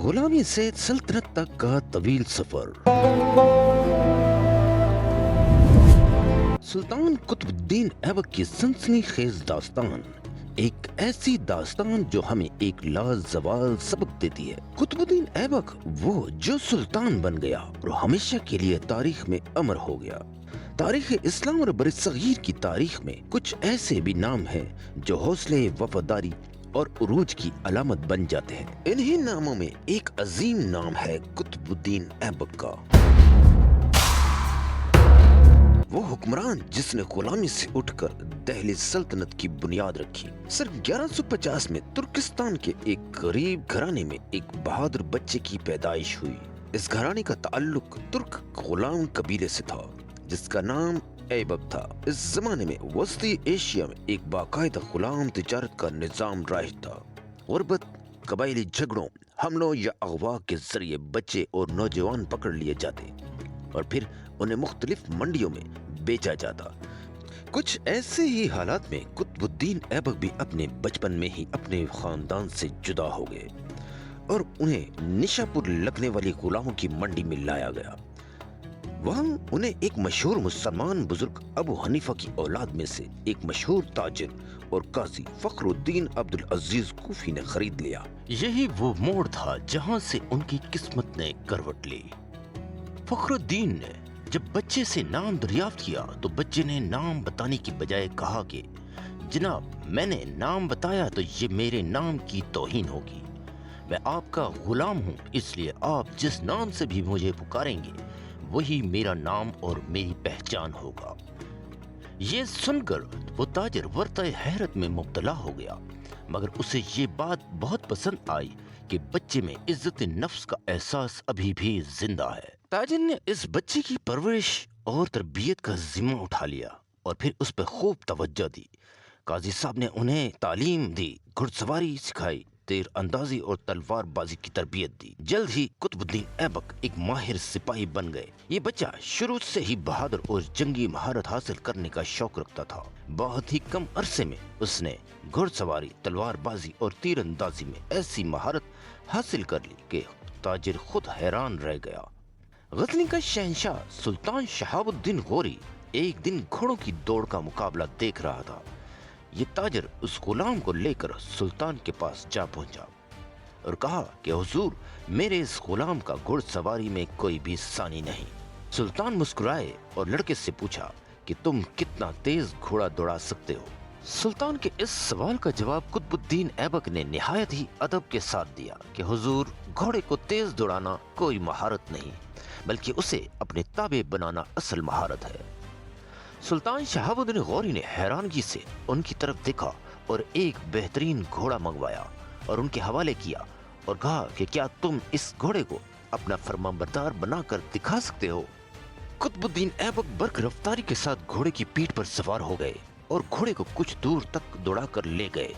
غلامی سے سلطنت تک کا طویل سفر۔ سلطان قطب الدین ایبک کی سنسنی خیز داستان ایک ایسی داستان جو ہمیں ایک لازوال سبق دیتی ہے۔ قطب الدین ایبک وہ جو سلطان بن گیا اور ہمیشہ کے لیے تاریخ میں امر ہو گیا۔ تاریخ اسلام اور برصغیر کی تاریخ میں کچھ ایسے بھی نام ہیں جو حوصلے، وفاداری اور عروج کی علامت بن جاتے ہیں۔ انہی ناموں میں ایک عظیم نام ہے قطب الدین ایبک کا۔ وہ حکمران جس نے غلامی سے اٹھ کر دہلی سلطنت کی بنیاد رکھی۔ سن 1150 میں ترکستان کے ایک غریب گھرانے میں ایک بہادر بچے کی پیدائش ہوئی۔ اس گھرانے کا تعلق ترک غلام قبیلے سے تھا جس کا نام ایبک تھا۔ اس زمانے میں وسطی ایشیا میں ایک باقاعدہ غلام تجارت کا نظام رائج تھا۔ غربت، قبائلی جھگڑوں، حملوں یا اغوا کے ذریعے بچے اور نوجوان پکڑ لیے جاتے اور پھر انہیں مختلف منڈیوں میں بیچا جاتا۔ کچھ ایسے ہی حالات میں قطب الدین ایبک بھی اپنے بچپن میں ہی اپنے خاندان سے جدا ہو گئے اور انہیں نشاپور لگنے والی غلاموں کی منڈی میں لایا گیا۔ وہاں انہیں ایک مشہور مسلمان بزرگ ابو حنیفہ کی اولاد میں سے ایک مشہور تاجر اور قاضی فخر الدین عبدالعزیز کوفی نے خرید لیا۔ یہی وہ موڑ تھا جہاں سے ان کی قسمت نے کروٹ لی۔ فخر الدین نے جب بچے سے نام دریافت کیا تو بچے نے نام بتانے کی بجائے کہا کہ جناب، میں نے نام بتایا تو یہ میرے نام کی توہین ہوگی۔ میں آپ کا غلام ہوں، اس لیے آپ جس نام سے بھی مجھے پکاریں گے وہی میرا نام اور میری پہچان ہوگا۔ یہ سن کر وہ تاجر ورطہ حیرت میں مبتلا ہو گیا، مگر اسے یہ بات بہت پسند آئی کہ بچے میں عزت نفس کا احساس ابھی بھی زندہ ہے۔ تاجر نے اس بچے کی پرورش اور تربیت کا ذمہ اٹھا لیا اور پھر اس پر خوب توجہ دی۔ قاضی صاحب نے انہیں تعلیم دی، گھڑ سواری سکھائی، تیر اندازی اور تلوار بازی کی تربیت دی۔ جلد ہی قطب الدین ایبک ایک ماہر سپاہی بن گئے۔ یہ بچہ شروع سے ہی بہادر اور جنگی مہارت حاصل کرنے کا شوق رکھتا تھا۔ بہت ہی کم عرصے میں اس نے گھڑ سواری، تلوار بازی اور تیر اندازی میں ایسی مہارت حاصل کر لی کہ تاجر خود حیران رہ گیا۔ غزنی کا شہنشاہ سلطان شہاب الدین غوری ایک دن گھوڑوں کی دوڑ کا مقابلہ دیکھ رہا تھا۔ یہ تاجر اس غلام کو لے کر سلطان کے پاس جا پہنچا اور کہا کہ حضور، میرے اس غلام کا گھڑ سواری میں کوئی بھی ثانی نہیں۔ سلطان مسکرائے اور لڑکے سے پوچھا کہ تم کتنا تیز گھوڑا دوڑا سکتے ہو؟ سلطان کے اس سوال کا جواب قطب الدین ایبک نے نہایت ہی ادب کے ساتھ دیا کہ حضور، گھوڑے کو تیز دوڑانا کوئی مہارت نہیں بلکہ اسے اپنے تابع بنانا اصل مہارت ہے۔ سلطان شہاب الدین غوری نے حیرانگی سے ان کی طرف دیکھا اور ایک بہترین گھوڑا منگوایا اور ان کے حوالے کیا اور کہا کہ کیا تم اس گھوڑے کو اپنا فرمانبردار بنا کر دکھا سکتے ہو؟ قطب الدین ایبک برق رفتاری کے ساتھ گھوڑے کی پیٹھ پر سوار ہو گئے اور گھوڑے کو کچھ دور تک دوڑا کر لے گئے۔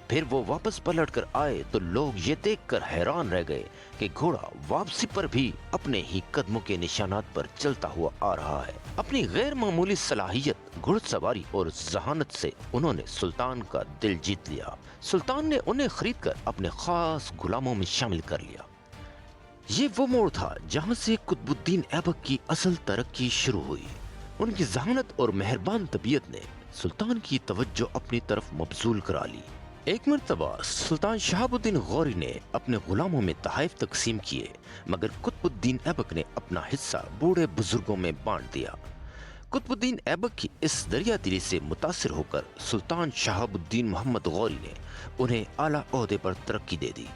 پھر وہ واپس پلٹ کر آئے تو لوگ یہ دیکھ کر حیران رہ گئے کہ گھوڑا واپسی پر بھی اپنے ہی قدموں کے نشانات پر چلتا ہوا آ رہا ہے۔ اپنی غیر معمولی صلاحیت، گھڑ سواری اور ذہانت سے انہوں نے سلطان کا دل جیت لیا۔ سلطان نے انہیں خرید کر اپنے خاص غلاموں میں شامل کر لیا۔ یہ وہ موڑ تھا جہاں سے قطب الدین ایبک کی اصل ترقی شروع ہوئی۔ ان کی ذہانت اور مہربان طبیعت نے سلطان کی توجہ اپنی طرف مبذول کرا لی۔ ایک مرتبہ سلطان شہاب الدین غوری نے اپنے غلاموں میں تحائف تقسیم کیے، مگر قطب الدین ایبک نے اپنا حصہ بوڑھے بزرگوں میں بانٹ دیا۔ قطب الدین ایبک کی اس دریا دلی سے متاثر ہو کر سلطان شہاب الدین محمد غوری نے انہیں اعلیٰ عہدے پر ترقی دے دی۔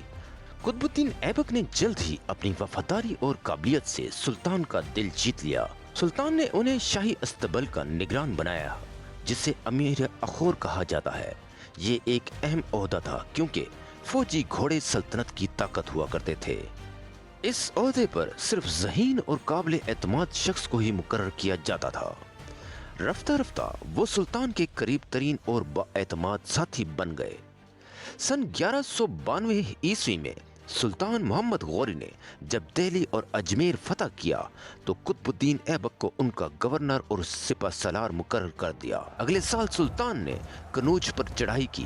قطب الدین ایبک نے جلد ہی اپنی وفاداری اور قابلیت سے سلطان کا دل جیت لیا۔ سلطان نے انہیں شاہی استبل کا نگران بنایا جسے امیر اخور کہا جاتا ہے۔ یہ ایک اہم عہدہ تھا کیونکہ فوجی گھوڑے سلطنت کی طاقت ہوا کرتے تھے۔ اس عہدے پر صرف ذہین اور قابل اعتماد شخص کو ہی مقرر کیا جاتا تھا۔ رفتہ رفتہ وہ سلطان کے قریب ترین اور بااعتماد ساتھی بن گئے۔ سن 1192 عیسوی میں سلطان محمد غوری نے جب دہلی اور اجمیر فتح کیا تو قطب الدین ایبک کو ان کا گورنر اور سپہ سالار مقرر کر دیا۔ اگلے سال سلطان نے کنوج پر چڑھائی کی۔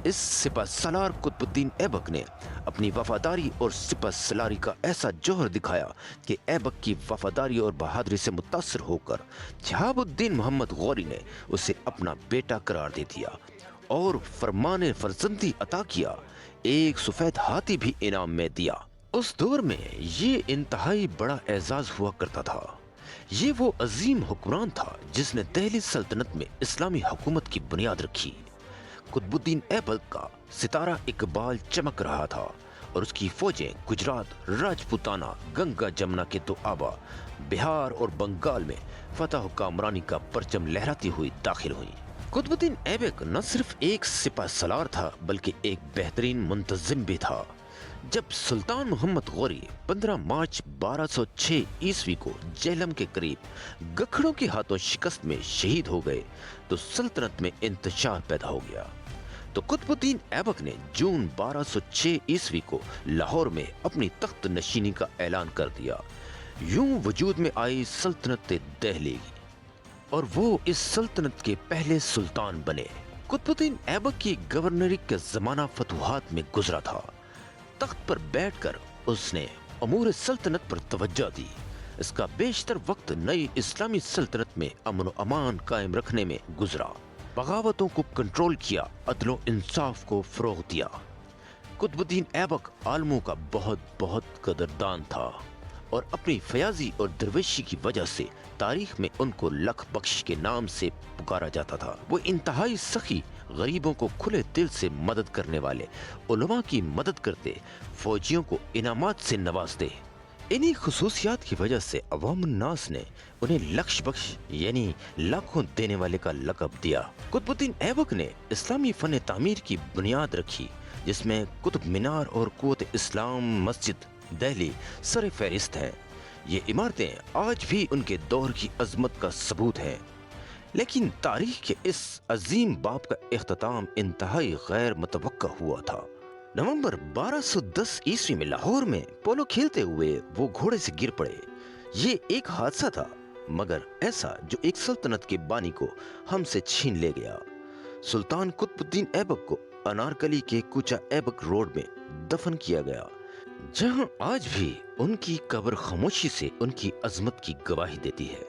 اس سپہ سالار قطب الدین ایبک نے اپنی وفاداری اور سپہ سالاری کا ایسا جوہر دکھایا کہ ایبک کی وفاداری اور بہادری سے متاثر ہو کر شہاب الدین محمد غوری نے اسے اپنا بیٹا قرار دے دیا اور فرمان فرزندی عطا کیا، ایک سفید ہاتھی بھی انعام میں دیا۔ اس دور میں یہ انتہائی بڑا اعزاز ہوا کرتا تھا۔ یہ وہ عظیم حکمران تھا جس نے دہلی سلطنت میں اسلامی حکومت کی بنیاد رکھی۔ قطب الدین ایبک کا ستارہ اقبال چمک رہا تھا اور اس کی فوجیں گجرات، راجپوتانہ، گنگا جمنا کے دو آبا بہار اور بنگال میں فتح و کامرانی کا پرچم لہراتی ہوئی داخل ہوئیں۔ قطب الدین ایبک نہ صرف ایک سپہ سالار تھا بلکہ ایک بہترین منتظم بھی تھا۔ جب سلطان محمد غوری 15 مارچ 1206 عیسوی کو جہلم کے قریب گکھڑوں کے ہاتھوں شکست میں شہید ہو گئے تو سلطنت میں انتشار پیدا ہو گیا۔ تو قطب الدین ایبک نے جون 1206 عیسوی کو لاہور میں اپنی تخت نشینی کا اعلان کر دیا۔ یوں وجود میں آئی سلطنت دہلی اور وہ اس سلطنت کے پہلے سلطان بنے۔ قطب الدین ایبک کی گورنری کا زمانہ فتوحات میں گزرا تھا۔ تخت پر بیٹھ کر اس نے امور سلطنت پر توجہ دی۔ اس کا بیشتر وقت نئی اسلامی سلطنت میں امن و امان قائم رکھنے میں گزرا، بغاوتوں کو کنٹرول کیا، عدل و انصاف کو فروغ دیا۔ قطب الدین ایبک عالموں کا بہت قدردان تھا اور اپنی فیاضی اور درویشی کی وجہ سے تاریخ میں ان کو لکھ بخش کے نام سے پکارا جاتا تھا۔ وہ انتہائی سخی، غریبوں کو کھلے دل سے مدد کرنے والے، علماء کی مدد کرتے، فوجیوں کو انعامات سے نوازتے۔ انہی خصوصیات کی وجہ سے عوام الناس نے انہیں لکش بخش یعنی لاکھوں دینے والے کا لقب دیا۔ قطب الدین ایبک نے اسلامی فن تعمیر کی بنیاد رکھی جس میں قطب مینار اور قوت اسلام مسجد دہلی سر فہرست ہیں۔ یہ عمارتیں آج بھی ان کے دور کی عظمت کا ثبوت ہیں۔ لیکن تاریخ کے اس عظیم باب کا اختتام انتہائی غیر متوقع ہوا تھا۔ نومبر 1210 عیسوی میں لاہور میں پولو کھیلتے ہوئے وہ گھوڑے سے گر پڑے۔ یہ ایک حادثہ تھا مگر ایسا جو ایک سلطنت کے بانی کو ہم سے چھین لے گیا۔ سلطان قطب الدین ایبک کو انارکلی کے کوچہ ایبک روڈ میں دفن کیا گیا، جہاں آج بھی ان کی قبر خاموشی سے ان کی عظمت کی گواہی دیتی ہے۔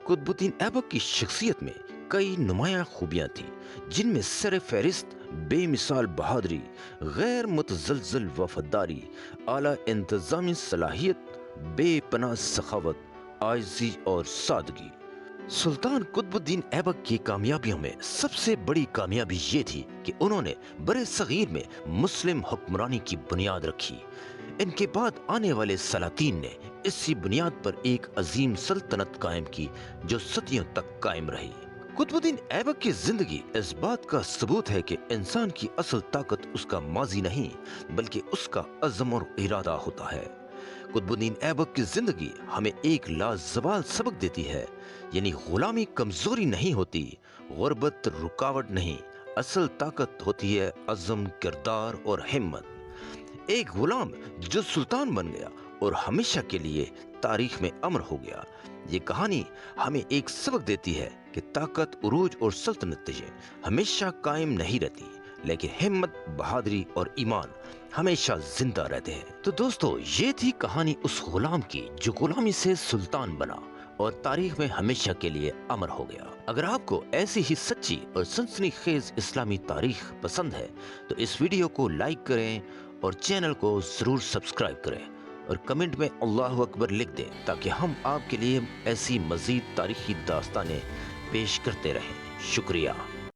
قطب الدین ایبک کی شخصیت میں کئی نمایاں خوبیاں تھیں جن میں سر فہرست بے مثال بہادری، غیر متزلزل وفاداری، اعلیٰ انتظامی صلاحیت، بے پناہ سخاوت، عاجزی اور سادگی۔ سلطان قطب الدین ایبک کی کامیابیوں میں سب سے بڑی کامیابی یہ تھی کہ انہوں نے برِ صغیر میں مسلم حکمرانی کی بنیاد رکھی۔ ان کے بعد آنے والے سلاطین نے اسی بنیاد پر ایک عظیم سلطنت قائم کی جو صدیوں تک قائم رہی۔ قطب الدین ایبک کی زندگی اس بات کا ثبوت ہے کہ انسان کی اصل طاقت اس کا ماضی نہیں بلکہ اس کا عزم اور ارادہ ہوتا ہے۔ قطب الدین ایبک کی زندگی ہمیں ایک لازوال سبق دیتی ہے، یعنی غلامی کمزوری نہیں ہوتی، غربت رکاوٹ نہیں، اصل طاقت ہوتی ہے عزم، کردار اور ہمت۔ ایک غلام جو سلطان بن گیا اور ہمیشہ کے لیے تاریخ میں امر ہو گیا۔ یہ کہانی ہمیں ایک سبق دیتی ہے کہ طاقت، عروج اور سلطنتیں ہمیشہ قائم نہیں رہتی، لیکن ہمت، بہادری اور ایمان ہمیشہ زندہ رہتے ہیں۔ تو دوستو، یہ تھی کہانی اس غلام کی جو غلامی سے سلطان بنا اور تاریخ میں ہمیشہ کے لیے امر ہو گیا۔ اگر آپ کو ایسی ہی سچی اور سنسنی خیز اسلامی تاریخ پسند ہے تو اس ویڈیو کو لائک کریں اور چینل کو ضرور سبسکرائب کریں اور کمنٹ میں اللہ اکبر لکھ دیں تاکہ ہم آپ کے لیے ایسی مزید تاریخی داستانیں پیش کرتے رہیں۔ شکریہ۔